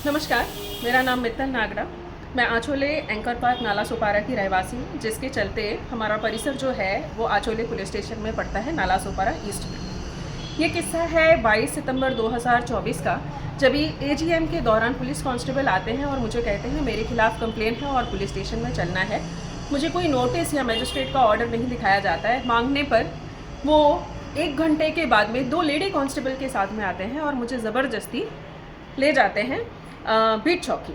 नमस्कार, मेरा नाम मित्तल नागड़ा। मैं आचोले एंकर पार्क नाला सोपारा की रहवासी हूँ, जिसके चलते हमारा परिसर जो है वो आचोले पुलिस स्टेशन में पड़ता है, नाला सोपारा ईस्ट में। ये किस्सा है 22 सितंबर 2024 का, जब एजीएम के दौरान पुलिस कांस्टेबल आते हैं और मुझे कहते हैं मेरे खिलाफ कंप्लेन है और पुलिस स्टेशन में चलना है। मुझे कोई नोटिस या मजिस्ट्रेट का ऑर्डर नहीं दिखाया जाता है। मांगने पर वो 1 घंटे के बाद में 2 लेडी कांस्टेबल के साथ में आते हैं और मुझे ज़बरदस्ती ले जाते हैं बीट चौकी।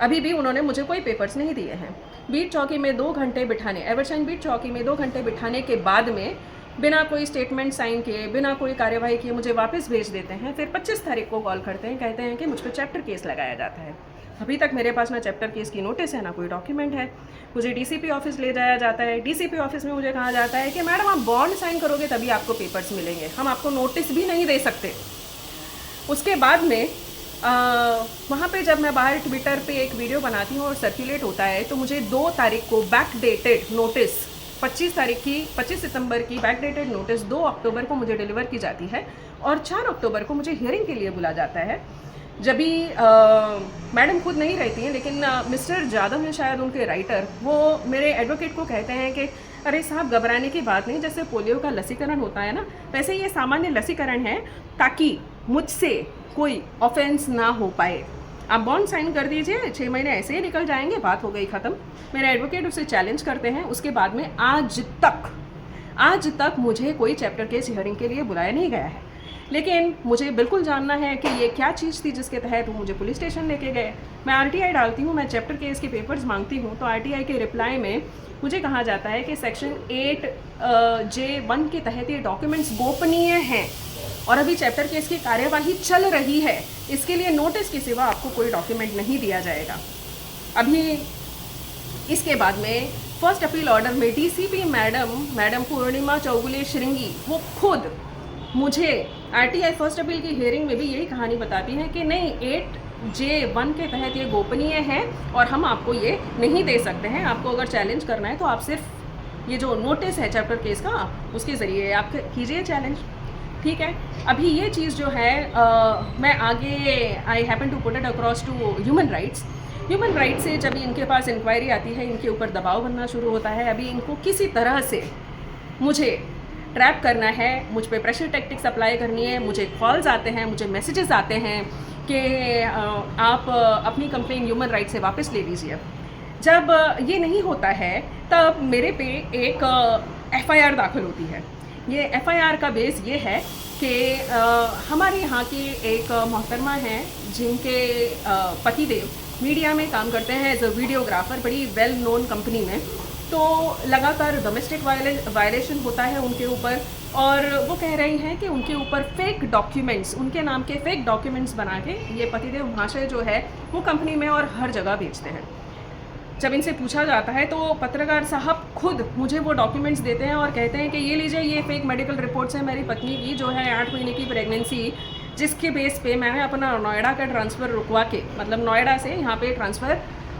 अभी भी उन्होंने मुझे कोई पेपर्स नहीं दिए हैं। बीट चौकी में 2 घंटे बिठाने, एवरशाइन बीट चौकी में 2 घंटे बिठाने के बाद में बिना कोई स्टेटमेंट साइन किए, बिना कोई कार्यवाही किए मुझे वापस भेज देते हैं। फिर 25 तारीख को कॉल करते हैं, कहते हैं कि मुझ पर चैप्टर केस लगाया जाता है। अभी तक मेरे पास ना चैप्टर केस की नोटिस है, ना कोई डॉक्यूमेंट है। मुझे डीसीपी ऑफिस ले जाया जाता है। डीसीपी ऑफिस में मुझे कहा जाता है कि मैडम आप बॉन्ड साइन करोगे तभी आपको पेपर्स मिलेंगे, हम आपको नोटिस भी नहीं दे सकते। उसके बाद में वहाँ पे जब मैं बाहर ट्विटर पे एक वीडियो बनाती हूँ और सर्कुलेट होता है, तो मुझे 2 तारीख को बैकडेटेड नोटिस, 25 सितंबर की बैकडेटेड नोटिस 2 अक्टूबर को मुझे डिलीवर की जाती है और 4 अक्टूबर को मुझे हियरिंग के लिए बुला जाता है। जब भी मैडम खुद नहीं रहती हैं, लेकिन मिस्टर जादव हैं शायद उनके राइटर, वो मेरे एडवोकेट को कहते हैं कि अरे साहब घबराने की बात नहीं, जैसे पोलियो का लसीकरण होता है ना, वैसे ये सामान्य लसीकरण है ताकि मुझसे कोई ऑफेंस ना हो पाए। आप बॉन्ड साइन कर दीजिए, 6 महीने ऐसे ही निकल जाएंगे, बात हो गई ख़त्म। मेरे एडवोकेट उसे चैलेंज करते हैं। उसके बाद में आज तक मुझे कोई चैप्टर केस हियरिंग के लिए बुलाया नहीं गया है। लेकिन मुझे बिल्कुल जानना है कि ये क्या चीज़ थी जिसके तहत वो मुझे पुलिस स्टेशन लेके गए। मैं आरटीआई डालती हूँ, मैं चैप्टर केस के पेपर्स मांगती हूँ, तो आरटीआई के रिप्लाई में मुझे कहा जाता है कि सेक्शन 8J1 के तहत ये डॉक्यूमेंट्स गोपनीय हैं और अभी चैप्टर केस की कार्यवाही चल रही है, इसके लिए नोटिस के सिवा आपको कोई डॉक्यूमेंट नहीं दिया जाएगा। अभी इसके बाद में फर्स्ट अपील ऑर्डर में डीसीपी मैडम पूर्णिमा चौगुले श्रृंगी वो खुद मुझे आरटीआई फर्स्ट अपील की हियरिंग में भी यही कहानी बताती हैं कि नहीं, 8J1 के तहत ये गोपनीय है और हम आपको ये नहीं दे सकते हैं। आपको अगर चैलेंज करना है तो आप सिर्फ ये जो नोटिस है चैप्टर केस का, उसके ज़रिए आप कीजिए चैलेंज, ठीक है। अभी ये चीज़ जो है मैं आगे I happen to put it across to human rights से जब इनके पास इंक्वायरी आती है, इनके ऊपर दबाव बनना शुरू होता है। अभी इनको किसी तरह से मुझे ट्रैप करना है, मुझ पे प्रेशर टैक्टिक्स अप्लाई करनी है। मुझे कॉल्स आते हैं, मुझे मैसेजेस आते हैं कि आप अपनी कंप्लेन ह्यूमन राइट्स से वापस ले लीजिए। जब ये नहीं होता है तब मेरे पे एक एफआईआर दाखिल होती है। ये एफआईआर का बेस ये है कि हमारे यहाँ की एक मोहतरमा हैं जिनके पतिदेव मीडिया में काम करते हैं एज अ वीडियोग्राफर, बड़ी वेल नोन कंपनी में। तो लगातार डोमेस्टिक वायलेशन होता है उनके ऊपर और वो कह रही हैं कि उनके ऊपर फेक डॉक्यूमेंट्स, उनके नाम के फेक डॉक्यूमेंट्स बना के ये पतिदेव महाशय जो है वो कंपनी में और हर जगह भेजते हैं। जब इनसे पूछा जाता है तो पत्रकार साहब खुद मुझे वो डॉक्यूमेंट्स देते हैं और कहते हैं कि ये लीजिए, ये फेक मेडिकल रिपोर्ट्स हैं मेरी पत्नी की, जो है 8 महीने की प्रेगनेंसी, जिसके बेस पे मैंने अपना नोएडा का ट्रांसफ़र रुकवा के, मतलब नोएडा से यहाँ पे ट्रांसफ़र,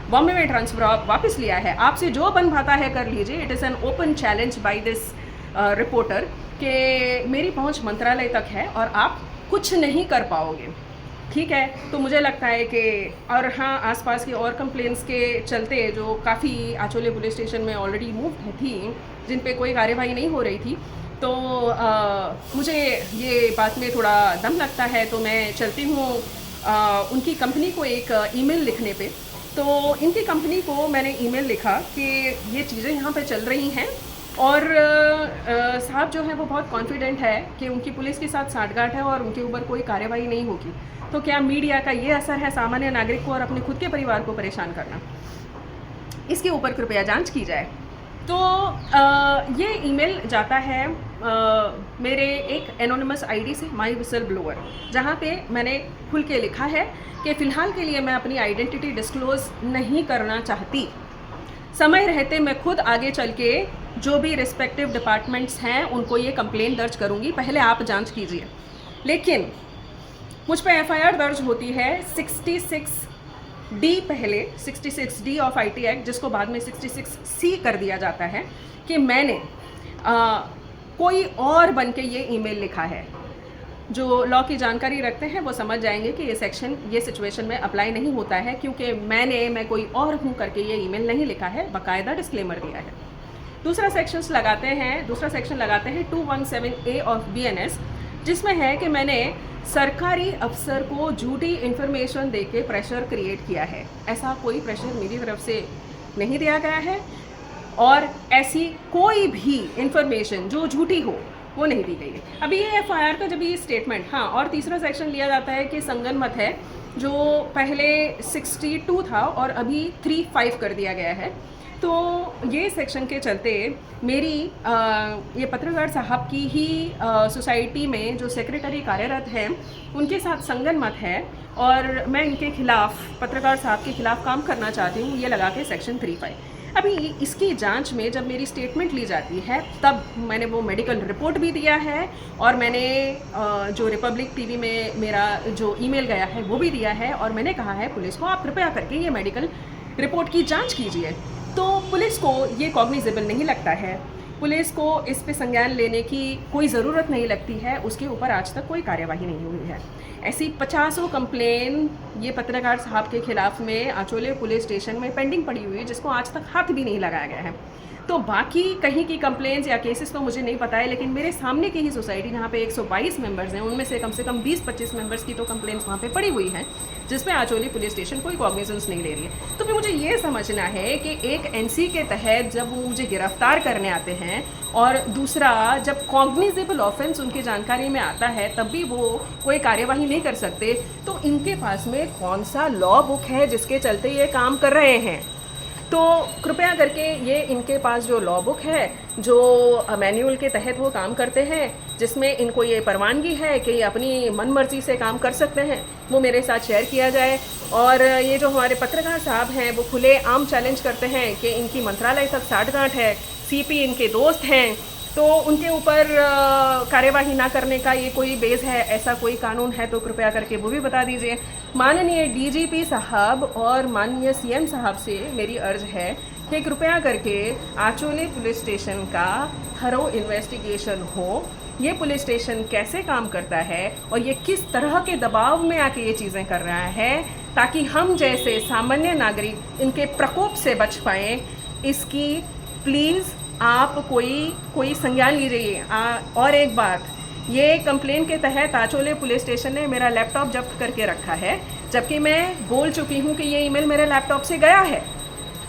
बॉम्बे में ट्रांसफ़र वापस लिया है। आपसे जो बन पाता है कर लीजिए। It is an open challenge by this reporter कि मेरी पहुँच मंत्रालय तक है और आप कुछ नहीं कर पाओगे, ठीक है। तो मुझे लगता है कि, और हाँ, आसपास के और कंप्लेंट्स के चलते जो काफ़ी आचोले पुलिस स्टेशन में ऑलरेडी मूव थी, जिन पे कोई कार्यवाही नहीं हो रही थी, तो मुझे ये बात में थोड़ा दम लगता है। तो मैं चलती हूँ उनकी कंपनी को एक ईमेल लिखने पे। तो इनकी कंपनी को मैंने ईमेल लिखा कि ये चीज़ें यहाँ पे चल रही हैं और साहब जो है वो बहुत कॉन्फिडेंट है कि उनकी पुलिस के साथ साठगांठ है और उनके ऊपर कोई कार्यवाही नहीं होगी। तो क्या मीडिया का ये असर है सामान्य नागरिक को और अपने खुद के परिवार को परेशान करना? इसके ऊपर कृपया जांच की जाए। तो ये ईमेल जाता है मेरे एक एनोनिमस आईडी से, माई विसल ब्लोअर, जहाँ पे मैंने खुल के लिखा है कि फ़िलहाल के लिए मैं अपनी आइडेंटिटी डिस्क्लोज़ नहीं करना चाहती। समय रहते मैं खुद आगे चल के जो भी रिस्पेक्टिव डिपार्टमेंट्स हैं उनको ये कंप्लेन दर्ज करूँगी, पहले आप जांच कीजिए। लेकिन मुझ पर एफआईआर दर्ज होती है 66D, पहले 66D ऑफ IT एक्ट, जिसको बाद में 66C कर दिया जाता है कि मैंने कोई और बन के ये ईमेल लिखा है। जो लॉ की जानकारी रखते हैं वो समझ जाएंगे कि ये सेक्शन ये सिचुएशन में अप्लाई नहीं होता है, क्योंकि मैं कोई और हूँ करके ये ईमेल नहीं लिखा है, बाकायदा डिस्क्लेमर दिया है। दूसरा सेक्शन लगाते हैं 217A ऑफ BNS, जिसमें है कि मैंने सरकारी अफसर को झूठी इन्फॉर्मेशन देके प्रेशर क्रिएट किया है। ऐसा कोई प्रेशर मेरी तरफ से नहीं दिया गया है और ऐसी कोई भी इन्फॉर्मेशन जो झूठी हो वो नहीं दी गई है। अभी ये FIR का जब ये स्टेटमेंट, हाँ, और तीसरा सेक्शन लिया जाता है कि संगनमत है, जो पहले 62 था और अभी 35 कर दिया गया है। तो ये सेक्शन के चलते मेरी ये पत्रकार साहब की ही सोसाइटी में जो सेक्रेटरी कार्यरत हैं उनके साथ संगनमत है और मैं इनके खिलाफ़, पत्रकार साहब के खिलाफ़ काम करना चाहती हूँ, ये लगा के सेक्शन 35। अभी इसकी जांच में जब मेरी स्टेटमेंट ली जाती है तब मैंने वो मेडिकल रिपोर्ट भी दिया है और मैंने जो रिपब्लिक टीवी में मेरा जो ईमेल गया है वो भी दिया है और मैंने कहा है पुलिस को आप कृपया करके ये मेडिकल रिपोर्ट की जांच कीजिए। तो पुलिस को ये कॉग्निजेबल नहीं लगता है, पुलिस को इस पे संज्ञान लेने की कोई ज़रूरत नहीं लगती है, उसके ऊपर आज तक कोई कार्यवाही नहीं हुई है। ऐसी 50 कंप्लेन ये पत्रकार साहब के खिलाफ में आचोले पुलिस स्टेशन में पेंडिंग पड़ी हुई है, जिसको आज तक हाथ भी नहीं लगाया गया है। तो बाकी कहीं की कंप्लेंट्स या केसेस तो मुझे नहीं पता है, लेकिन मेरे सामने की ही सोसाइटी जहाँ पे 122 मेंबर्स हैं उनमें से कम 20-25 मेंबर्स की तो कंप्लेंट्स वहाँ पे पड़ी हुई हैं, जिसमें आचोली पुलिस स्टेशन कोई कॉग्निजेंस नहीं ले रही है। तो फिर मुझे ये समझना है कि एक NC के तहत जब वो मुझे गिरफ्तार करने आते हैं और दूसरा जब कॉग्निजेबल ऑफेंस उनकी जानकारी में आता है तब भी वो कोई कार्यवाही नहीं कर सकते, तो इनके पास में कौन सा लॉ बुक है जिसके चलते ये काम कर रहे हैं। तो कृपया करके ये इनके पास जो लॉ बुक है, जो मैनुअल के तहत वो काम करते हैं, जिसमें इनको ये परवानगी है कि ये अपनी मन मर्जी से काम कर सकते हैं, वो मेरे साथ शेयर किया जाए। और ये जो हमारे पत्रकार साहब हैं वो खुले आम चैलेंज करते हैं कि इनकी मंत्रालय तक साठगांठ है, CP इनके दोस्त हैं, तो उनके ऊपर कार्यवाही ना करने का ये कोई बेस है, ऐसा कोई कानून है तो कृपया करके वो भी बता दीजिए। माननीय DGP साहब और माननीय CM साहब से मेरी अर्ज है कि कृपया करके आचोले पुलिस स्टेशन का थरो इन्वेस्टिगेशन हो, ये पुलिस स्टेशन कैसे काम करता है और ये किस तरह के दबाव में आके ये चीज़ें कर रहा है, ताकि हम जैसे सामान्य नागरिक इनके प्रकोप से बच पाएँ। इसकी प्लीज़ आप कोई संज्ञान लीजिए। और एक बात, ये कंप्लेन के तहत आचोले पुलिस स्टेशन ने मेरा लैपटॉप जब्त करके रखा है, जबकि मैं बोल चुकी हूँ कि ये ईमेल मेरे लैपटॉप से गया है।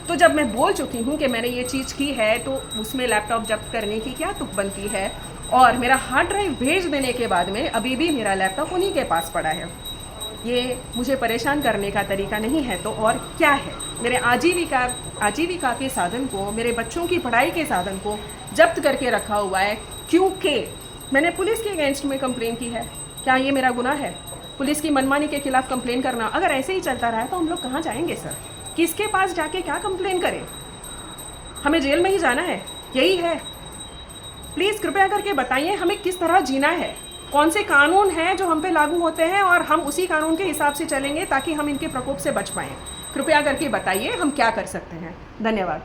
तो जब मैं बोल चुकी हूँ कि मैंने ये चीज़ की है तो उसमें लैपटॉप जब्त करने की क्या तुक बनती है, और मेरा हार्ड ड्राइव भेज देने के बाद में अभी भी मेरा लैपटॉप उन्हीं के पास पड़ा है। ये मुझे परेशान करने का तरीका नहीं है तो और क्या है। मेरे आजीविका के साधन को, मेरे बच्चों की पढ़ाई के साधन को जब्त करके रखा हुआ है, क्योंकि मैंने पुलिस के अगेंस्ट में कंप्लेन की है। क्या ये मेरा गुनाह है पुलिस की मनमानी के खिलाफ कंप्लेन करना? अगर ऐसे ही चलता रहा तो हम लोग कहाँ जाएंगे सर? किसके पास जाके क्या कंप्लेन करें? हमें जेल में ही जाना है, यही है? प्लीज़ कृपया करके बताइए हमें किस तरह जीना है, कौन से कानून हैं जो हम पे लागू होते हैं और हम उसी कानून के हिसाब से चलेंगे ताकि हम इनके प्रकोप से बच पाएँ। कृपया करके बताइए हम क्या कर सकते हैं। धन्यवाद।